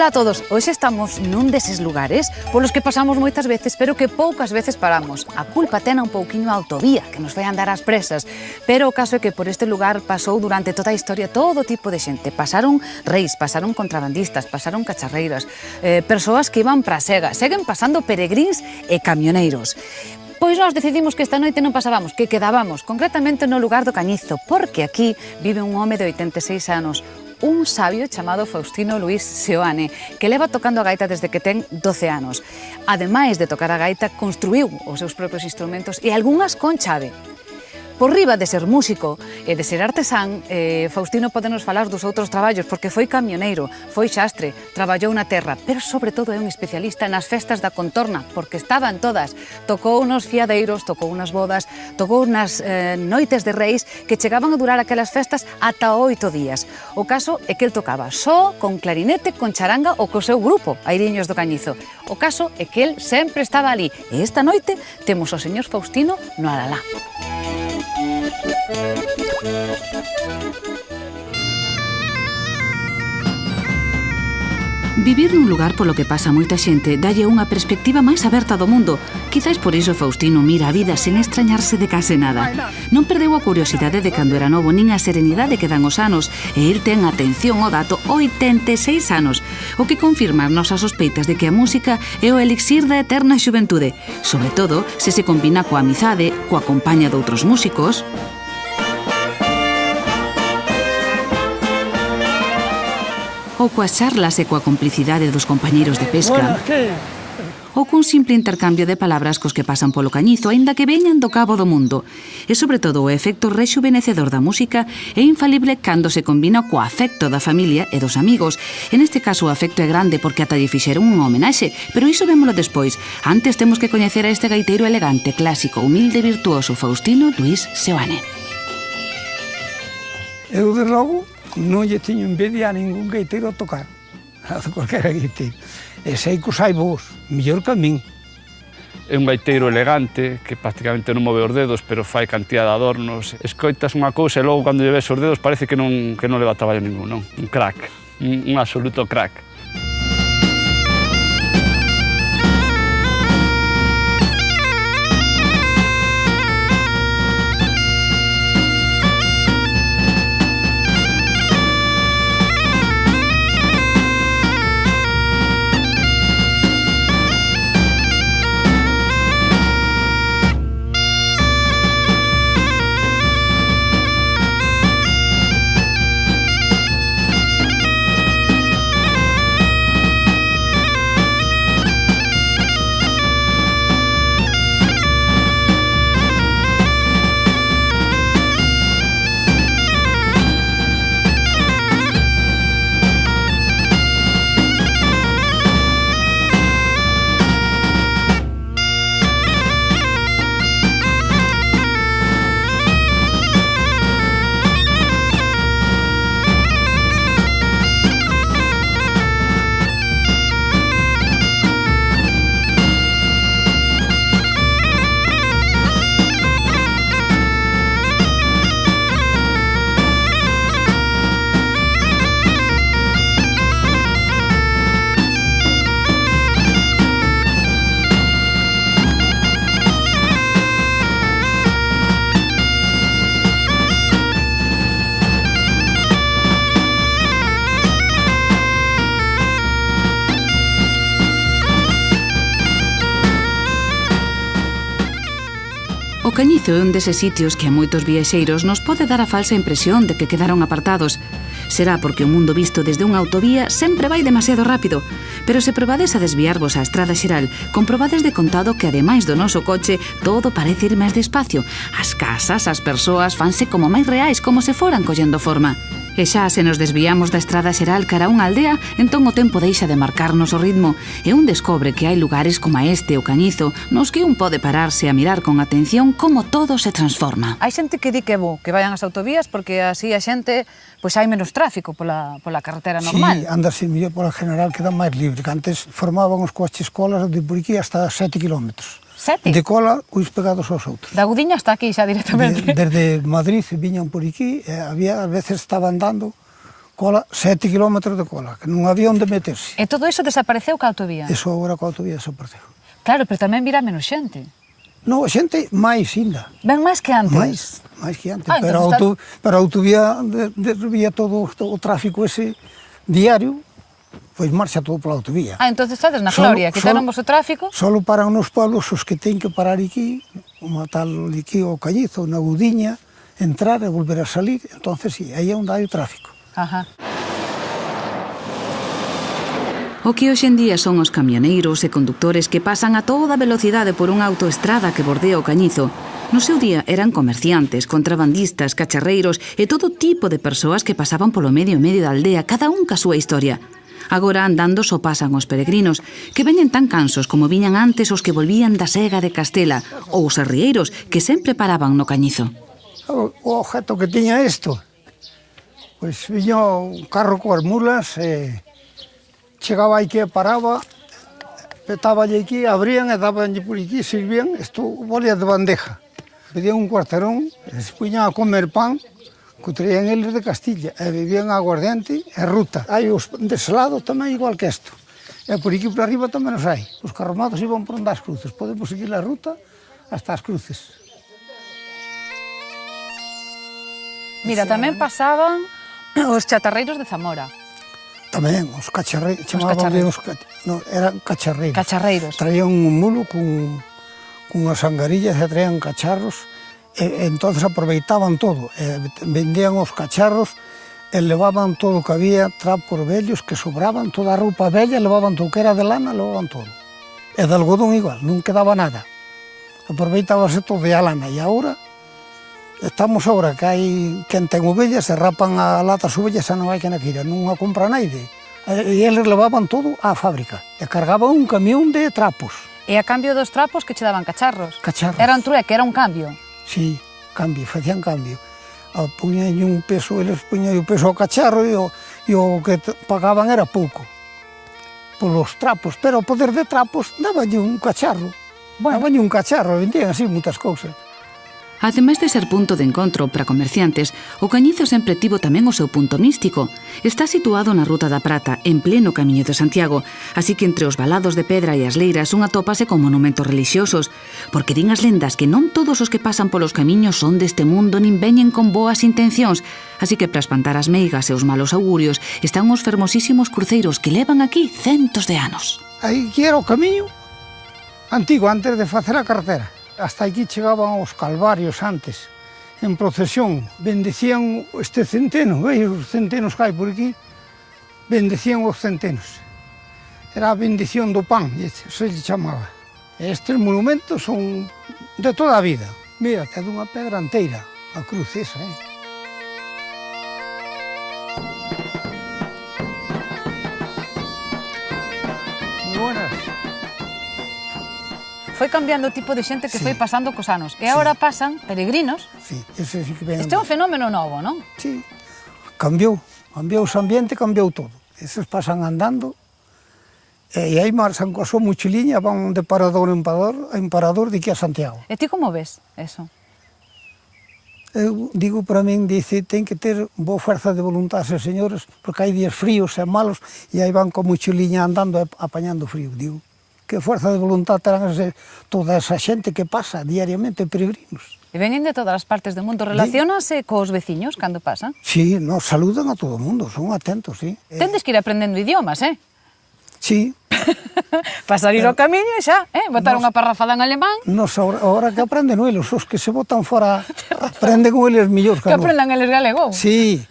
Ola a todos, hoxe estamos nun deses lugares polos que pasamos moitas veces, pero que poucas veces paramos. A culpa tena un pouquiño a autovía, que nos vai andar ás presas, pero o caso é que por este lugar pasou durante toda a historia todo tipo de xente. Pasaron reis, pasaron contrabandistas, pasaron cacharreiras, persoas que iban pra Sega, seguen pasando peregrins e camioneiros. Pois nós decidimos que esta noite non pasábamos, que quedábamos, concretamente no lugar do Cañizo, porque aquí vive un home de 86 anos, un sabio chamado Faustino Luis Seoane, que leva tocando a gaita desde que ten 12 anos. Ademais de tocar a gaita, construiu os seus propios instrumentos e algunhas con chave. Por riba de ser músico e de ser artesán, Faustino podenos falar dos outros traballos, porque foi camioneiro, foi xastre, traballou na terra, pero sobre todo é un especialista nas festas da contorna, porque estaban todas. Tocou nos fiadeiros, tocou nas bodas, tocou nas noites de reis, que chegaban a durar aquelas festas ata 8 días. O caso é que el tocaba só, con clarinete, con charanga ou co seu grupo, Airiños do Cañizo. O caso é que el sempre estaba ali, e esta noite temos o señor Faustino no Alalá. Vivir nun lugar polo que pasa moita xente dalle unha perspectiva máis aberta do mundo. Quizais por iso Faustino mira a vida sen extrañarse de case nada. Non perdeu a curiosidade de cando era novo nin a serenidade que dan os anos, e el ten, atención ao dato, 86 anos, o que confirma as nosas sospeitas de que a música é o elixir da eterna xuventude, sobre todo se se combina coa amizade, coa compañía de outros músicos, ou coas charlas e coa complicidade dos compañeiros de pesca, ou cun simple intercambio de palabras cos que pasan polo Cañizo, aínda que veñan do cabo do mundo. E, sobre todo, o efecto rexuvenecedor da música é infalible cando se combina coa afecto da familia e dos amigos. En este caso, o afecto é grande porque ata lle fixeron unha homenaxe, pero iso vémolo despois. Antes temos que coñecer a este gaiteiro elegante, clásico, humilde e virtuoso, Faustino Luis Seoane. Eu, de logo, non lle teño envidia a ningún gaiteiro a tocar, a cualquiera gaiteiro. E sei que os hai vos, mellor que a min. É un gaiteiro elegante, que prácticamente non move os dedos, pero fai cantidad de adornos. Escoitas unha cousa e logo, cando lle ves os dedos, parece que non leva traballo ningún, non? Un crack, un absoluto crack. O Cañizo é un deses sitios que a moitos viaxeiros nos pode dar a falsa impresión de que quedaron apartados. Será porque o mundo visto desde unha autovía sempre vai demasiado rápido. Pero se probades a desviarvos á estrada xeral, comprobades de contado que ademais do noso coche, todo parece ir máis despacio. As casas, as persoas fanse como máis reais, como se foran collendo forma. E xa se nos desviamos da estrada xeral cara a unha aldea, entón o tempo deixa de marcarnos o ritmo e un descobre que hai lugares como este, o Cañizo, nos que un pode pararse a mirar con atención como todo se transforma. Hai xente que di que é bo que vayan as autovías porque así a xente pois hai menos tráfico pola carretera normal. Si, andase mellor pola general, queda máis libre, que antes formaban os coches colas de por aquí hasta 7 kilómetros. 7? De cola, uns pegados aos outros. Da Gudiña hasta aquí xa directamente. Desde Madrid viñan por aquí, había, a veces estaban dando Cola, 7 kilómetros de cola, que non había onde meterse. E todo iso desapareceu ca autovía? Eso agora coa autovía desapareceu. Claro, pero tamén virá menos xente. Non, a xente máis ainda. Ven máis que antes? máis que antes. Ah, pero, pero a autovía desvía todo o tráfico ese diario, pois marcha todo pola autovía. Ah, entonces estades na gloria, quitáramos o tráfico? Solo paran nos pueblos os que ten que parar aquí, como tal aquí o Cañizo, na Gudiña, entrar e volver a salir, entonces sí, aí é onde hai o tráfico. Ajá. O que hoxe en día son os camioneiros e conductores que pasan a toda velocidade por unha autoestrada que bordea o Cañizo, no seu día eran comerciantes, contrabandistas, cacharreiros e todo tipo de persoas que pasaban polo medio da aldea, cada un ca súa historia. Agora andando só pasan os peregrinos, que veñen tan cansos como viñan antes os que volvían da Sega de Castela, ou os arrieiros que sempre paraban no Cañizo. O objeto que tiña isto, pois viña un carro coas mulas, chegaba aquí e paraba, petaballe aquí, abrían e dabanlle por aquí, sirvían, isto volía de bandeja. Pedían un cuarterón, se puñan a comer pan, que traían eles de Castilla, e bebían aguardiente e ruta. Hai os dese lado tamén igual que isto. E por aquí por arriba tamén os hai. Os carromados iban por onde as cruces, podemos seguir a ruta hasta as cruces. Mira, tamén pasaban os chatarreiros de Zamora. Tamén, os cacharreiros, chamaban eran cacharreiros. Cacharreiros. Traían un mulo con as angarillas e traían cacharros, e entonces aproveitaban todo, vendían os cacharros e levaban todo o que había, trapos vellos que sobraban, toda a roupa vella, levaban todo o que era de lana, levaban todo. E de algodón igual, non quedaba nada. Aproveitábase todo de a lana, e agora estamos agora que hai quen ten ovellas, se rapan a lata as ovellas e non hai quen a quira, non a compra naide. E eles levaban todo á fábrica e cargaban un camión de trapos. E a cambio dos trapos que che daban cacharros? Cacharros. Era un trueque, era un cambio? Sí, cambio, facían cambio. Puñan un peso, eles puñan o peso ao cacharro e o que pagaban era pouco polos trapos, pero o poder de trapos dabanlle un cacharro. Dabanlle un cacharro, vendían así moitas cousas. Ademais de ser punto de encontro para comerciantes, o Cañizo sempre tivo tamén o seu punto místico. Está situado na Ruta da Prata, en pleno Camiño de Santiago, así que entre os valados de pedra e as leiras un atópase con monumentos relixiosos, porque din as lendas que non todos os que pasan polos camiños son deste mundo nin veñen con boas intencións, así que para espantar as meigas e os malos augurios están os fermosísimos cruceiros que levan aquí centos de anos. Aí que era o camiño antigo, antes de facer a carretera. Hasta aquí chegaban os calvarios antes, en procesión, bendecían este centeno, veis os centenos que hai por aquí, bendecían os centenos. Era a bendición do pan, se lle chamaba. Estes monumentos son de toda a vida. Mira, que é dunha pedra anteira, a cruz esa, Moi buenas. Foi cambiando o tipo de xente que foi pasando cos anos. E agora pasan peregrinos. Sí, ese sí que ven. Este é un fenómeno novo, non? Sí, cambiou o ambiente, cambiou todo. Eses pasan andando, e aí marchan coa súa mochiliña, van de parador en parador de aquí a Santiago. E ti como ves eso? Eu digo para min, dice, ten que ter boa fuerza de voluntad, señores, porque hai días fríos e malos, e aí van coa mochiliña andando e apañando frío, digo. Que fuerza de voluntad terán toda esa xente que pasa diariamente, peregrinos. E veñen de todas as partes do mundo, relaciónase cos veciños cando pasan? Sí, nos saludan a todo o mundo, son atentos, sí. Tendes que ir aprendendo idiomas, Sí. Para salir ao camiño e xa, botar unha parrafada en alemán. Ahora que aprenden eles, os que se botan fora, aprenden con eles millor que aprendan eles galego. Sí.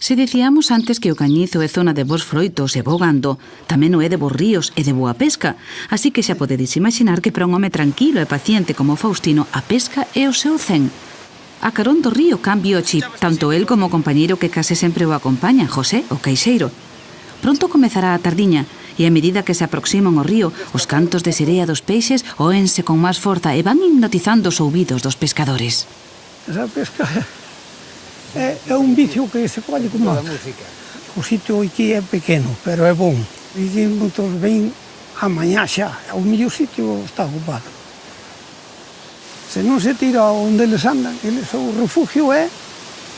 Se dicíamos antes que o Cañizo é zona de bons froitos e bo gando, tamén o é de bons ríos e de boa pesca, así que xa podedes imaginar que para un home tranquilo e paciente como Faustino a pesca é o seu zen. A carón do río cambia o chip, tanto el como o compañeiro que case sempre o acompaña, José, o caixeiro. Pronto comezará a tardiña, e a medida que se aproximan ao río, os cantos de serea dos peixes oense con máis forza e van hipnotizando os ouvidos dos pescadores. Esa pesca é un vicio que se colle como música. O sitio aquí é pequeno, pero é bon. E moitos ven a mañá xa, o mellor sitio está ocupado. Se non se tira onde eles andan, eles, o refugio é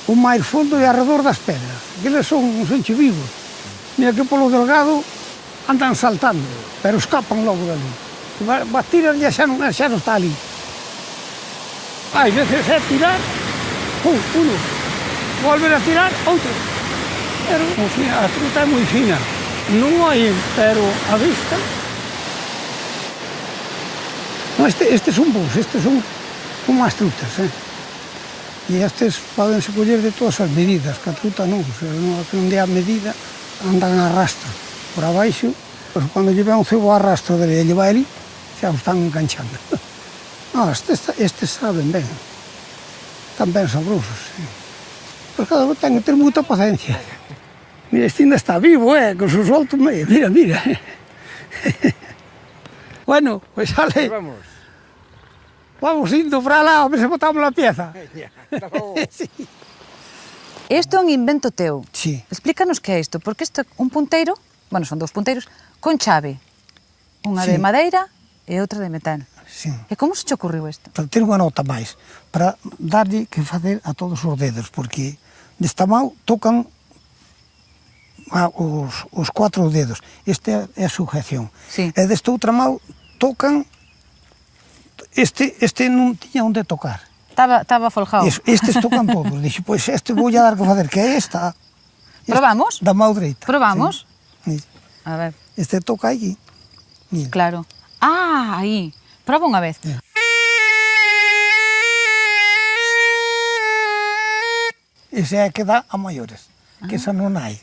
o máis fondo e arredor das pedras. Eles son xente vivos. Mira que polo delgado andan saltando, pero escapan logo dali. Tiran e xa non está ali. Hai veces é tirar, uno, volver a tirar, outro. Pero a truta é moi fina. Non hai, pero a vista... No, estes son bons, estes son unhas trutas, E estes podense coller de todas as medidas, que a truta non, se non dé a medida, andan a rastro por abaixo, pois cando lle ven un cebo a rastro dele e lle vai ali, xa o están enganchando. Estes saben ben, están ben sabrosos, Pois cada vez ten que ter moita paciencia. Mira, este ainda está vivo, que se solto, mira. Bueno, pois sale. Vamos indo para lá, a ver se botamos a pieza. Sí. Isto é un invento teu. Sí. Explícanos que é isto, porque isto é un punteiro, bueno, son 2 punteiros, con chave. Unha de madeira e outra de metal. Sí. E como se te ocurriu isto? Para ter unha nota máis, para darlle que facer a todos os dedos, porque desta mão tocan os 4 dedos. Este é a sujeción. Sí. E desta outra mão tocan... Este non tiña onde tocar. Estaba folgado. Estes tocan todos. Dixo, pois este vou a dar que facer, que é esta. Probamos? Da mão dereita. Probamos? Sí. A ver. Este toca aquí. Mira. Claro. Ah, aí. Proba unha vez. Yeah. Ese é que dá a maiores, que esa non hai.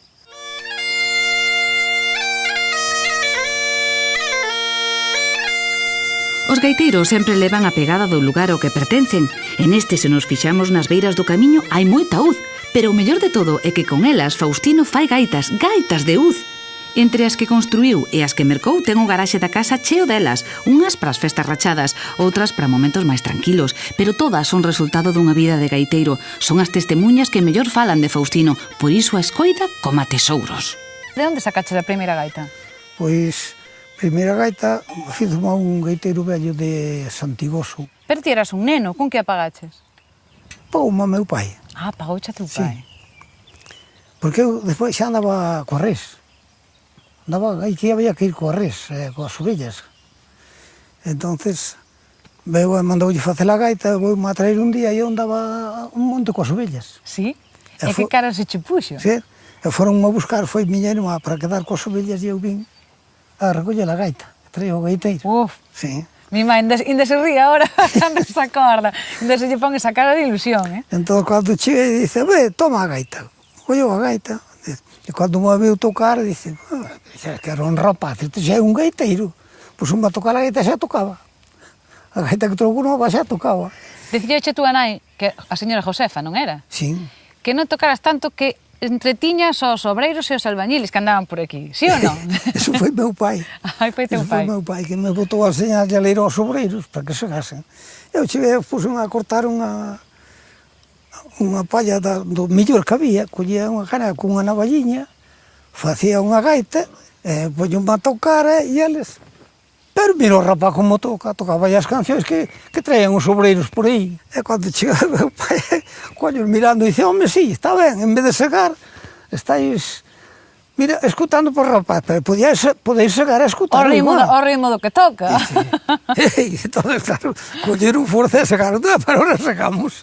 Os gaiteiros sempre levan a pegada do lugar ao que pertencen, e neste, se nos fixamos nas beiras do camiño, hai moita uz, pero o mellor de todo é que con elas Faustino fai gaitas de uz. Entre as que construíu e as que mercou ten o garaxe da casa cheo delas, unhas para as festas rachadas, outras para momentos máis tranquilos, pero todas son resultado dunha vida de gaiteiro. Son as testemunhas que mellor falan de Faustino, por iso a escoida coma tesouros. De onde sacaches a primeira gaita? Pois, primeira gaita fizome un gaiteiro vello de Santigoso. Pero ti eras un neno, con que apagaches? Pagoume meu pai. Ah, pagouche a teu pai. Porque eu despois xa andaba coa res. Aí que había que ir coa res, coas ovellas. Entonces, veu e mandoulle facer a gaita, vou-me a traer un día e eu andaba un monte coas ovellas. Sí? E que cara se che puxo? Sí, e foron a buscar, foi miña irmá para quedar coas ovellas e eu vin a recoller a gaita, traía o gaiteiro. Uf, sí. Mi má ainda se ríe agora cando se acorda, ainda se lle pon esa cara de ilusión, Entón, cando cheguei, dice, toma a gaita, colleu a gaita. E cando me viu tocar, dice, que era un rapaz, isto xa é un gaiteiro. Pois un a tocar a gaita xa tocaba. A gaita que trocou nova xa tocaba. Dicíoche tú a nai, que a señora Josefa, non era? Sí. Que non tocaras tanto que entretiñas os obreiros e os albañiles que andaban por aquí, sí ou non? Eso foi meu pai. Ai, foi teu pai. Eso foi meu pai, que me botou a enseñarlle a ler aos obreiros para que segasen. Eu cheguei, puxen a cortar unha palla do millor que había, collía unha cana con unha navalliña, facía unha gaita, poñón a tocar e eles... Pero mira o rapaz como tocaba as cancións que traían os obreiros por aí. E cando chega o meu pai, coño, mirando, dice, home, sí, está ben, en vez de segar, estáis... Mira, escutando por rapaz, pero podéis segar a escutar igual. O ritmo do que toca. E entón, claro, colleron forza e segaron, pero ahora segamos.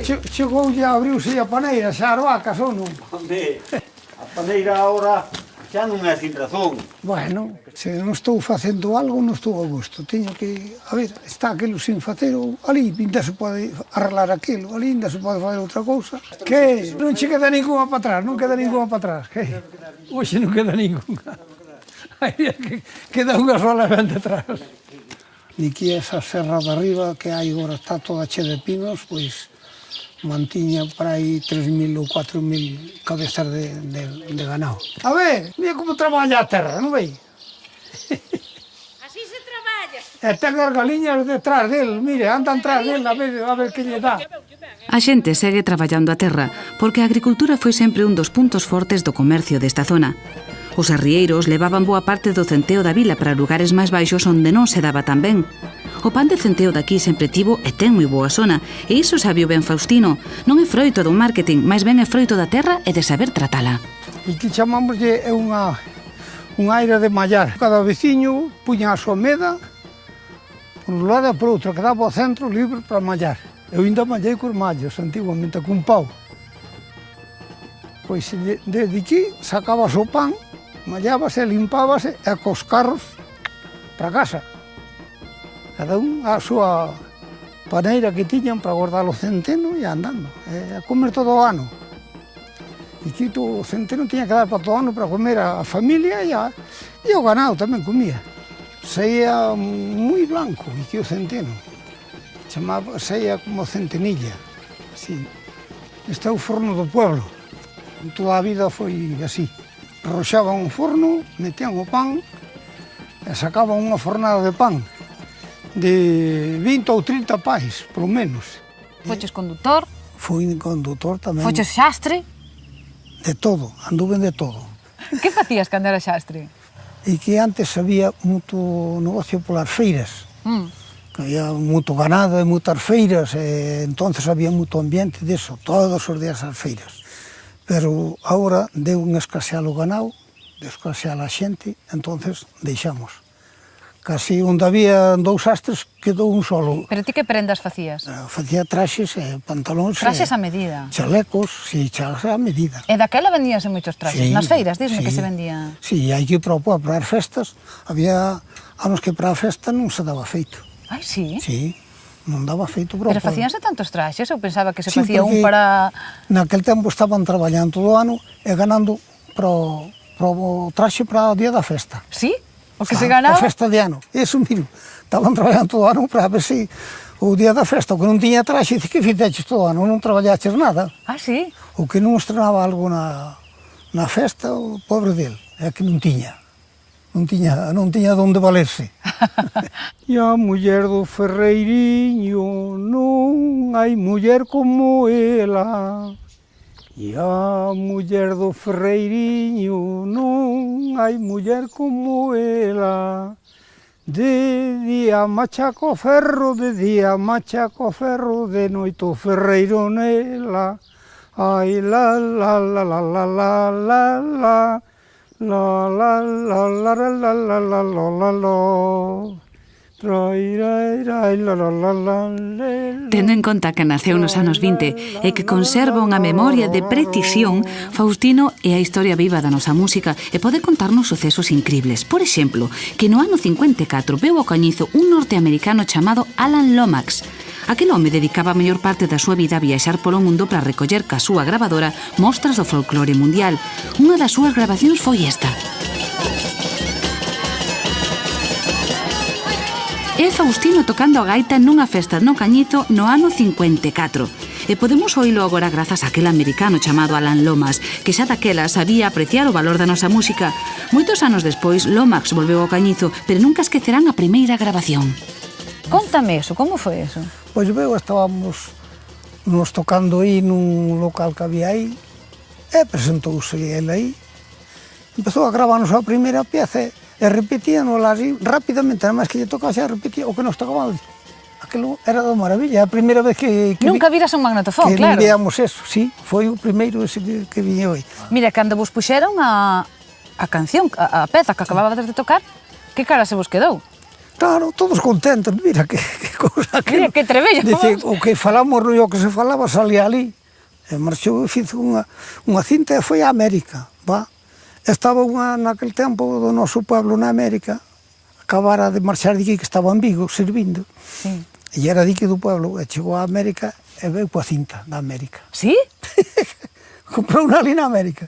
chegoulle, abriuse a paneira, xa as vacas ou non? Onde, a paneira agora xa non é sin razón. Bueno, se non estou facendo algo, non estou a gusto. Teño que, a ver, está aquilo sin facer, ou ali ainda se pode arreglar aquilo, ali ainda se pode fazer outra cousa. Que non che queda ninguna para atrás, non queda ninguna para atrás. Que hoxe non queda ninguna. Queda unha sola vente atrás. E aquí esa serra de arriba que hai agora está toda che de pinos, pois mantiña para aí 3.000 ou 4.000 cabezas de ganado. A ver, mira como traballa a terra, non vei? Así se traballa. E ten as galiñas detrás del, mire, andan tras del a ver que lle dá. A xente segue traballando a terra porque a agricultura foi sempre un dos puntos fortes do comercio desta zona. Os arrieiros levaban boa parte do centeo da vila para lugares máis baixos onde non se daba tan ben. O pan de centeo daqui sempre tivo e ten moi boa sona, e iso sabio ben Faustino. Non é froito do marketing, máis ben é froito da terra e de saber tratala. E que chamámoslle unha aire de mallar. Cada veciño puña a súa meda por un lado e por outro, que daba ao centro libre para mallar. Eu ainda mallei cos mallos, antiguamente, cun pau. Pois desde aquí sacabas o pan, mallábase, limpábase e cos carros para casa. Cada un a súa paneira que tiñan para guardar o centeno e andando, a comer todo o ano. E que o centeno tiña que dar para todo o ano para comer a familia e o ganado tamén comía. Saía moi blanco, e que o centeno. Saía como centenilla, así. Este é o forno do pueblo. Toda a vida foi así. Arroxaban un forno, metían o pan e sacaban unha fornada de pan de 20 ou 30 pais, polo menos. Foches condutor? Fui condutor tamén. Foches xastre? De todo, anduve de todo. Que facías cando era xastre? E que antes había moito negocio polas feiras. Que había moito ganado e moitas feiras, e entonces había moito ambiente deso, todos os días as feiras. Pero agora deu un escasear o ganado, deu escasear a xente, entonces deixamos. Casi onde había dous astres quedou un solo. Pero ti que prendas facías? Facía traxes e pantalóns. Traxes a medida? Chalecos, si, chalecos a medida. E daquela vendíase moitos traxes? Sí, nas feiras, disme sí, que se vendía? Sí, hai que ir para o pueblo, para as festas. Había anos que para a festa non se daba feito. Ai, sí? Sí, non daba feito para o Pero pueblo. facíanse tantos traxes? Eu pensaba que se Sí, facía un porque para... Naquel tempo estaban traballando todo o ano e ganando para o traxe para o día da festa. Sí? O que se ganaba? A festa de ano. Eso, miro, estaban traballando todo o ano para ver se o día da festa, o que non tiña traxe, dice que fixeches todo o ano, non traballaches nada. Ah, sí? O que non estrenaba algo na festa, o pobre del, é que non tiña. Non tiña donde valerse. E a muller do Ferreiriño, non hai muller como ela. E a muller do Ferreiriño, non hai muller como ela. De día machaco ferro, de día machaco ferro, de noite o ferreiro nela. Ai la la la la la la la la. La la la la la la la la la la. Tendo en conta que naceu nos anos 20 e que conserva unha memoria de precisión, Faustino é a historia viva da nosa música e pode contarnos sucesos incribles. Por exemplo, que no ano 54 veu ao cañizo un norteamericano chamado Alan Lomax. Aquel home dedicaba a mellor parte da súa vida a viaxar polo mundo para recoller ca súa gravadora mostras do folclore mundial. Unha das súas gravacións foi esta. É Faustino tocando a gaita nunha festa no Cañizo no ano 54. E podemos oílo agora grazas a aquel americano chamado Alan Lomax, que xa daquela sabía apreciar o valor da nosa música. Moitos anos despois, Lomax volveu ao Cañizo, pero nunca esquecerán a primeira grabación. Contame eso, como foi eso? Pois estábamos nos tocando aí nun local que había aí, e presentouse ele aí, empezou a gravarnos a primeira pieza, e repetíanos así rapidamente, nada máis que lle tocase, repetía o que nos tocaba. Aquilo era de maravilla, a primeira vez que nunca viras un magnetofón, claro. Que víamos eso, sí, foi o primeiro ese que viñe hoy. Mira, cando vos puxeron a canción, a peza que acababades de tocar, que cara se vos quedou? Claro, todos contentos, mira que cousa. Mira que trebella. Dice, o que falamos, o que se falaba, salía ali. E marchou e fizo unha cinta e foi a América, va? Estaba naquel tempo do noso pueblo na América, acabara de marchar de aquí, que estaba en Vigo, servindo. Sí. E era de aquí do pueblo, e chegou a América e veu coa cinta da América. Sí? Comprou unha ali na América.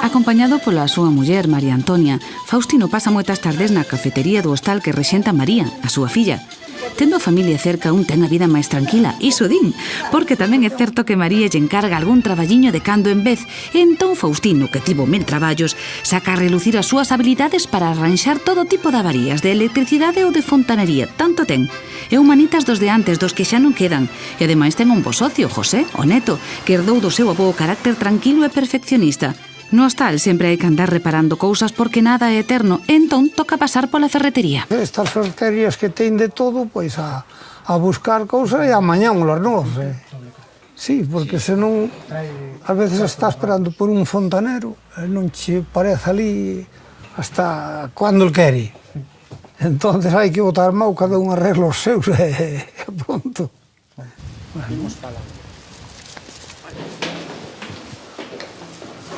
Acompañado pola súa muller, María Antonia, Faustino pasa moitas tardes na cafetería do hostal que rexenta María, a súa filla. Tendo a familia cerca, un ten a vida máis tranquila, iso din, porque tamén é certo que María lle encarga algún traballiño de cando en vez, e entón Faustino, que tivo 1000 traballos, saca a relucir as súas habilidades para arranxar todo tipo de avarías de electricidade ou de fontanería, tanto ten. É un manitas dos de antes, dos que xa non quedan, e ademais ten un bo socio, José, o neto, que herdou do seu avó o carácter tranquilo e perfeccionista. No hostal sempre hai que andar reparando cousas porque nada é eterno, e entón toca pasar pola ferretería. Estas ferreterías que ten de todo, pois a buscar cousas e amañámolas nós. Sí, porque senón a veces está esperando por un fontanero e non che parece ali hasta cando el quere. Entonces hai que botar mau cada un arreglo os seus e pronto. Bueno.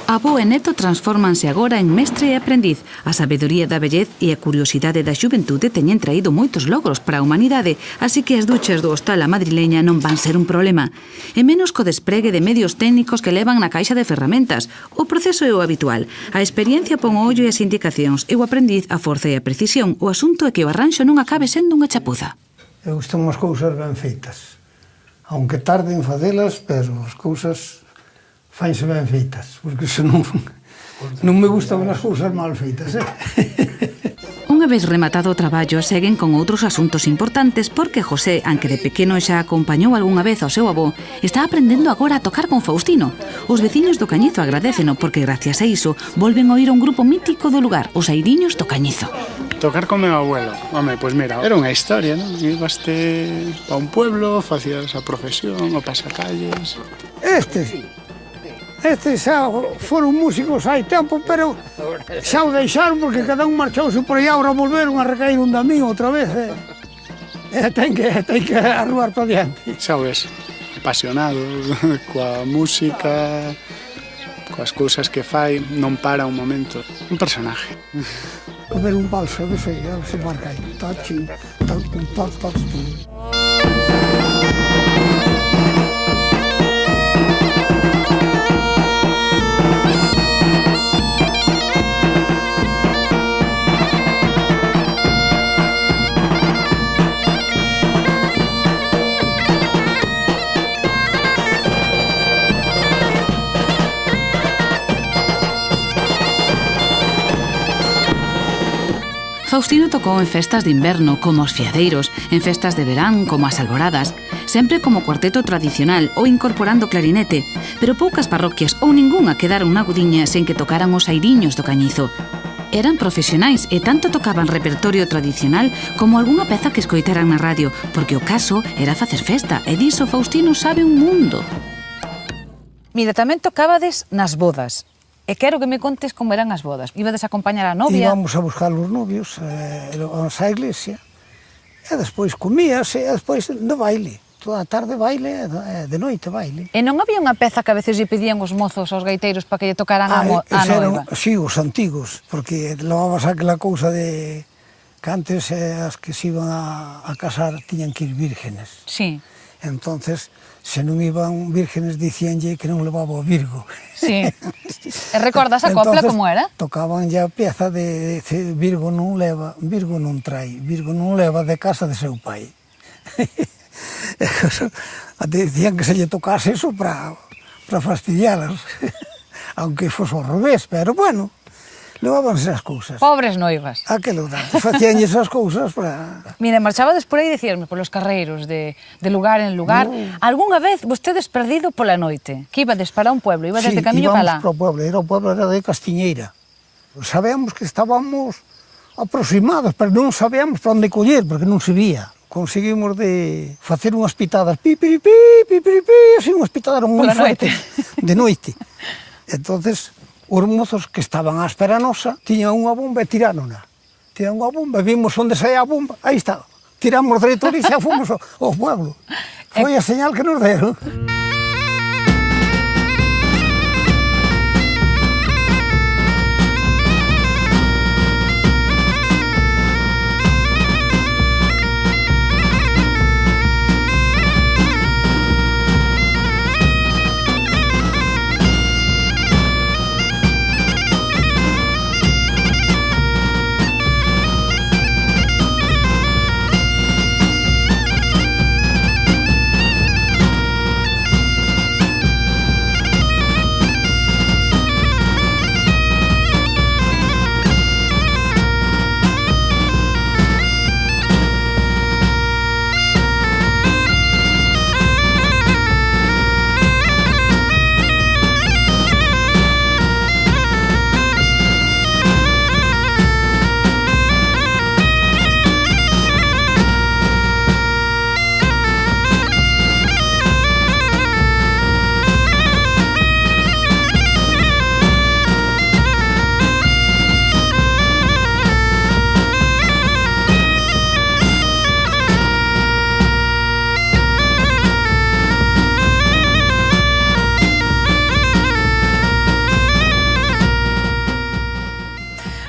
Avó e neto transfórmanse agora en mestre e aprendiz. A sabedoría da vellez e a curiosidade da xuventude teñen traído moitos logros para a humanidade, así que as duchas do hostal a madrileña non van ser un problema. E menos co despregue de medios técnicos que levan na caixa de ferramentas. O proceso é o habitual. A experiencia pon o ollo e as indicacións, e o aprendiz a forza e a precisión. O asunto é que o arranxo non acabe sendo unha chapuza. Eu gustan as cousas ben feitas. Aunque tarde en facelas, pero as cousas fanse ben feitas, porque senón non me gustan as cousas mal feitas, Unha vez rematado o traballo, seguen con outros asuntos importantes porque José, aunque de pequeno xa acompañou algunha vez ao seu avó, está aprendendo agora a tocar con Faustino. Os veciños do Cañizo agradéceno porque gracias a iso volven a oír un grupo mítico do lugar, os Airiños do Cañizo. Tocar con meu abuelo, home, pois mira, era unha historia, non? Ibaste pa un pueblo, facías a profesión, o pasacalles. Estes xa foron músicos hai tempo, pero xa o deixaron porque cada un marchouse por aí, agora volveron a recair un da mí outra vez. Ten que arruar para diante. Xa o ves, apasionado coa música, coas cousas que fai, non para un momento. Un personaje. A ver un valso, a ver se marca aí. Tachi, tachi, tachi. Faustino tocou en festas de inverno, como os fiadeiros, en festas de verán, como as alboradas, sempre como cuarteto tradicional ou incorporando clarinete, pero poucas parroquias ou ningunha quedaron na Gudiña sen que tocaran os Airiños do Cañizo. Eran profesionais e tanto tocaban repertorio tradicional como algunha peza que escoitaran na radio, porque o caso era facer festa, e diso Faustino sabe un mundo. Mira, tamén tocabades nas bodas. E quero que me contes como eran as bodas. Ibades a acompañar a novia? Íbamos a buscar os novios, íbamos á iglesia, e despois comíase, e despois de baile. Toda a tarde baile, de noite baile. E non había unha peza que a veces lle pedían os mozos aos gaiteiros para que lle tocaran a noiva? Sí, os antigos, porque levabas aquela cousa de que antes as que se iban a casar tiñan que ir vírgenes. Sí. Entonces, se non iban vírgenes, dicíanlle que non levaba o Virgo. Sí. E recordas a copla como era? Tocaban ya a pieza de Virgo non leva, Virgo non trai, Virgo non leva de casa de seu pai. Decían que se lle tocase eso para fastidialas, aunque fose ao revés, pero bueno, levábanse as cousas. Pobres noivas. Aquelo tanto, facían esas cousas para... Mira, marchabades por aí, dicíasme, polos carreiros, de lugar en lugar. Algúnha vez vostedes perdido pola noite? Que ibades para un pueblo, ibades de camiño para lá? Sí, íbamos para o pueblo era de Castiñeira. Sabíamos que estábamos aproximados, pero non sabíamos para onde coller, porque non se vía. Conseguimos de facer unhas pitadas, pipiripi, así unhas pitadas moi fortes, de noite. Entonces, os mozos que estaban á espera nosa, tiñan unha bomba e tiráronla. Tiran unha bomba, vimos onde saía a bomba, aí está. Tiramos dereito e xa fomos ao pueblo. Foi a señal que nos deron.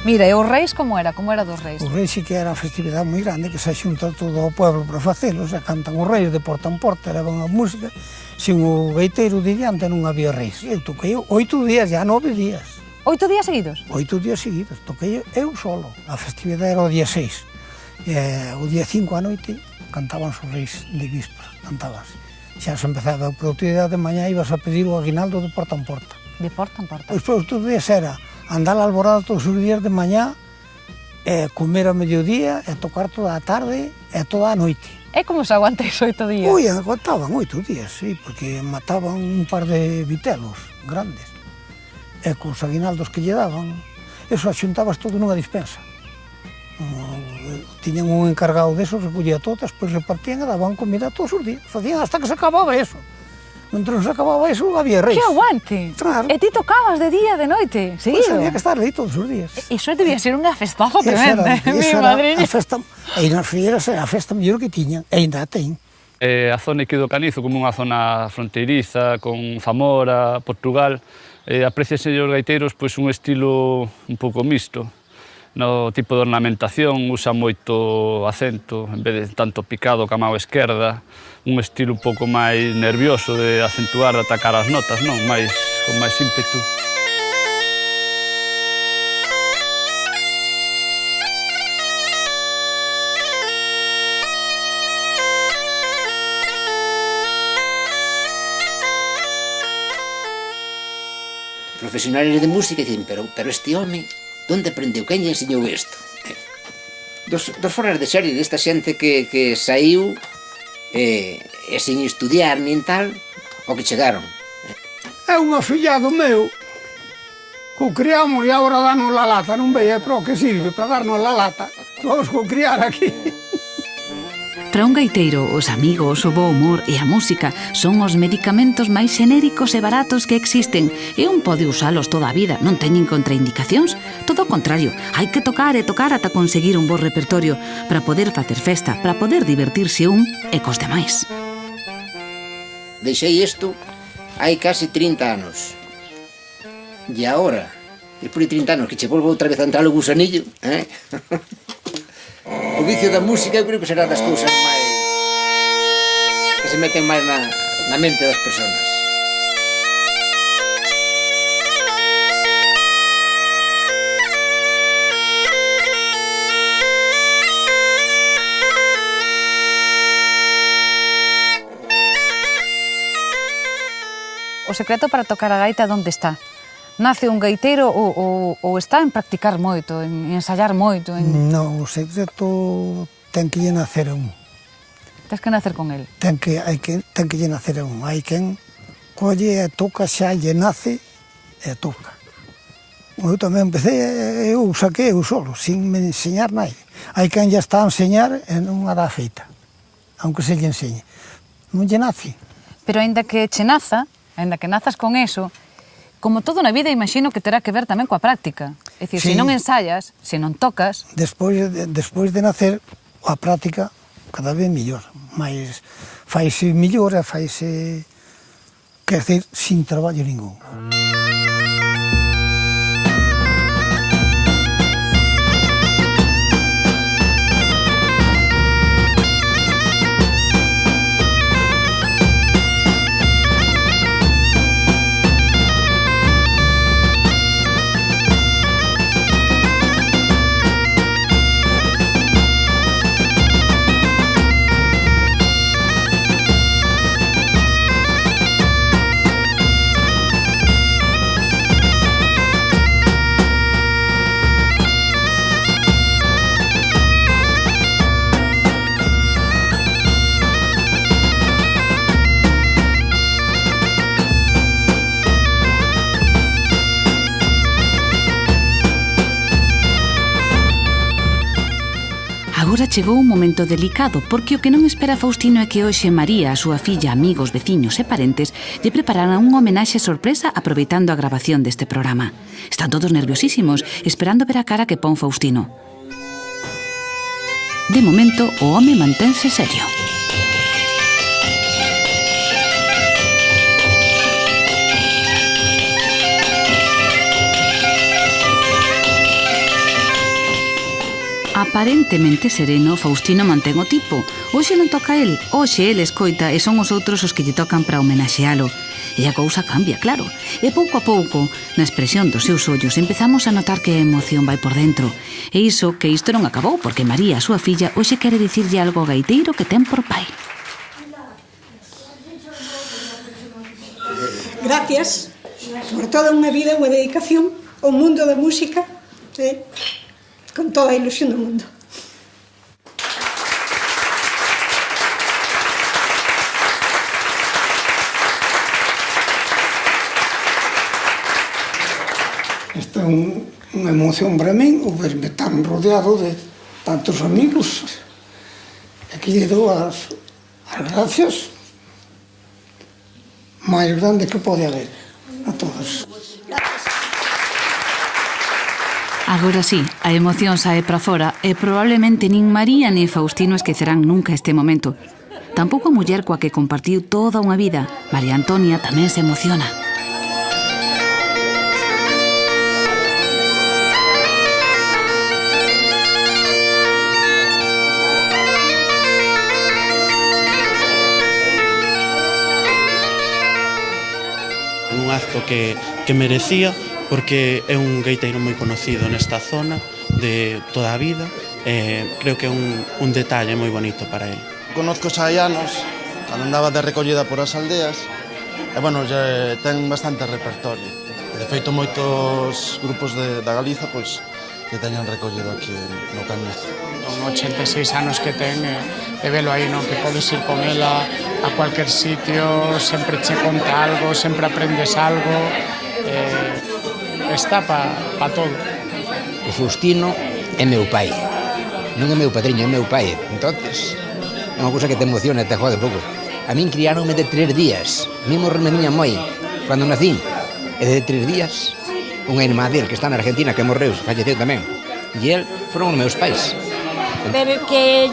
Mira, e os reis como era? Como era dos reis? Os reis sí que era a festividade moi grande, que se xunta todo o pueblo para facelos, e cantan os reis de porta en porta, levan a música, sin o gaiteiro de diante non había reis. Eu toquei 8 días, já 9 días. 8 días seguidos? 8 días seguidos, toquei eu solo. A festividade era o día 6. E o día 5 a noite cantaban os reis de víspera, cantaban. Xa se empezaba a produtividade de mañá, ibas a pedir o aguinaldo de porta en porta. De porta en porta. Despois os días era andar a alborada todos os días de mañá, comer a mediodía, e tocar toda a tarde e toda a noite. E como se aguantáis 8 días? Ui, aguantaban 8 días, sí, porque mataban un par de vitelos grandes. E cos aguinaldos que lle daban, eso axuntabas todo nunha dispensa. Tiñan un encargado desos, recollía todas, pois repartían e daban comida todos os días. Facían hasta que se acababa eso. Mentre se acababa eso, había reis. Que aguante! Claro. E ti tocabas de día, de noite, seguido? Pois había que estar aí todos os días. Iso debía ser unha festazo tremenda, mi madriña. A festa, e nas freiras era a festa mellor que tiñan, e ainda a ten. A zona aquí do Canizo, como unha zona fronteiriza, con Zamora, Portugal, apreciase os gaiteiros pois un estilo un pouco mixto. No tipo de ornamentación usa moito acento, en vez de tanto picado ca mao esquerda, un estilo un pouco máis nervioso de acentuar, de atacar as notas, non? Con máis ímpetu. Profesionales de música dicen, pero este home, onde aprendeu? Quen lle enseñou isto? Dos foras de serie desta xente que saiu e sin estudiar nin tal, o que chegaron. É un afillado meu. co criamos e agora danos la lata, non veia, pero que sirve para darnos la lata. Vamos co criar aquí. Para un gaiteiro, os amigos, o bo humor e a música son os medicamentos máis xenéricos e baratos que existen e un pode usalos toda a vida, non teñen contraindicacións. Todo o contrario, hai que tocar e tocar ata conseguir un bo repertorio para poder facer festa, para poder divertirse un e cos demais. Deixei isto hai casi 30 anos. E agora, despois de 30 anos, que che volvo outra vez a entrar o gusanillo, o vicio da música eu creo que será das cousas máis que se meten máis na mente das persoas. O secreto para tocar a gaita onde está? Nace un gaiteiro ou está en practicar moito, en ensayar moito? Non, o secreto ten que lle nacer a un. Tens que nacer con el? Ten que lle nacer a un. Hai quen colle e toca, xa lle nace e toca. Eu tamén empecé, eu saquei eu solo, sin me enseñar nai. Hai quen lle está a enseñar e non a dá feita, aunque se lle enseñe. Non lle nace. Pero aínda que che naza, aínda que nazas con eso, como todo na vida, imagino que terá que ver tamén coa práctica. É dicir, se non ensayas, se non tocas... Despois de nacer, a práctica cada vez mellor. Mas faise mellor e faise, quer dizer, sin traballo ningún. Agora chegou un momento delicado, porque o que non espera Faustino é que hoxe María, a súa filla, amigos, veciños e parentes lle prepararan unha homenaxe sorpresa aproveitando a grabación deste programa. Están todos nerviosísimos, esperando ver a cara que pon Faustino. De momento, o home mantense serio. Aparentemente sereno, Faustino mantén o tipo. Hoxe non toca el, hoxe el escoita e son os outros os que lle tocan para homenaxealo. E a cousa cambia, claro. E pouco a pouco, na expresión dos seus ollos, empezamos a notar que a emoción vai por dentro. E iso, que isto non acabou, porque María, a súa filla, hoxe quere dicirlle algo ao gaiteiro que ten por pai. Gracias por toda unha vida, unha dedicación ao mundo da música, con toda a ilusión do mundo. Esta é unha emoción para min, o verme tan rodeado de tantos amigos. Aquí lle dou as gracias máis grandes que pode haber a todos. Agora sí, a emoción sae para fora e probablemente nin María nin Faustino esquecerán nunca este momento. Tampouco a muller coa que compartiu toda unha vida, María Antonia, tamén se emociona. Un acto que merecía, porque é un gaiteiro moi conocido nesta zona de toda a vida e creo que é un detalle moi bonito para ele. Conozco xa hai anos, cando andaba de recollida por as aldeas, e, bueno, ten bastante repertorio. De feito, moitos grupos da Galiza, pois, que teñen recollido aquí no Canizo. Con 86 anos que ten, e velo aí, non? Que podes ir con ela a cualquier sitio, sempre che conta algo, sempre aprendes algo, é está para todo. O Faustino é meu pai. Non é meu padriño, é meu pai. Entonces, é unha cousa que te emociona e te jode un pouco. A min criaronme de 3 días. A mí morreu a miña moi cando nacín. E de 3 días, unha irmá del que está na Argentina, que morreu, falleceu tamén. E el foron os meus pais. Ver que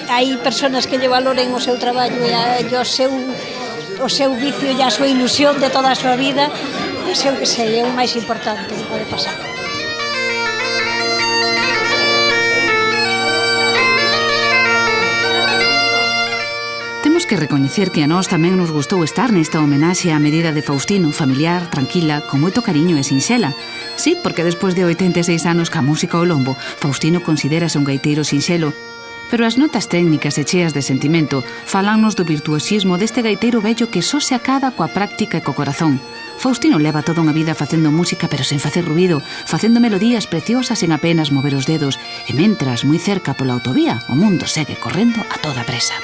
hai persoas que lle valoren o seu traballo e o seu vicio e a súa ilusión de toda a súa vida, pois eu que sei, é o máis importante que pode pasar. Temos que recoñecer que a nós tamén nos gustou estar nesta homenaxe á medida de Faustino, familiar, tranquila, con moito cariño e sinxela. Sí, porque despois de 86 anos ca música ao lombo, Faustino considérase un gaiteiro sinxelo, pero as notas técnicas e cheas de sentimento falannos do virtuosismo deste gaiteiro vello que só se acada coa práctica e co corazón. Faustino leva toda unha vida facendo música pero sen facer ruído, facendo melodías preciosas en apenas mover os dedos, e mentras, moi cerca pola autovía, o mundo segue correndo a toda presa.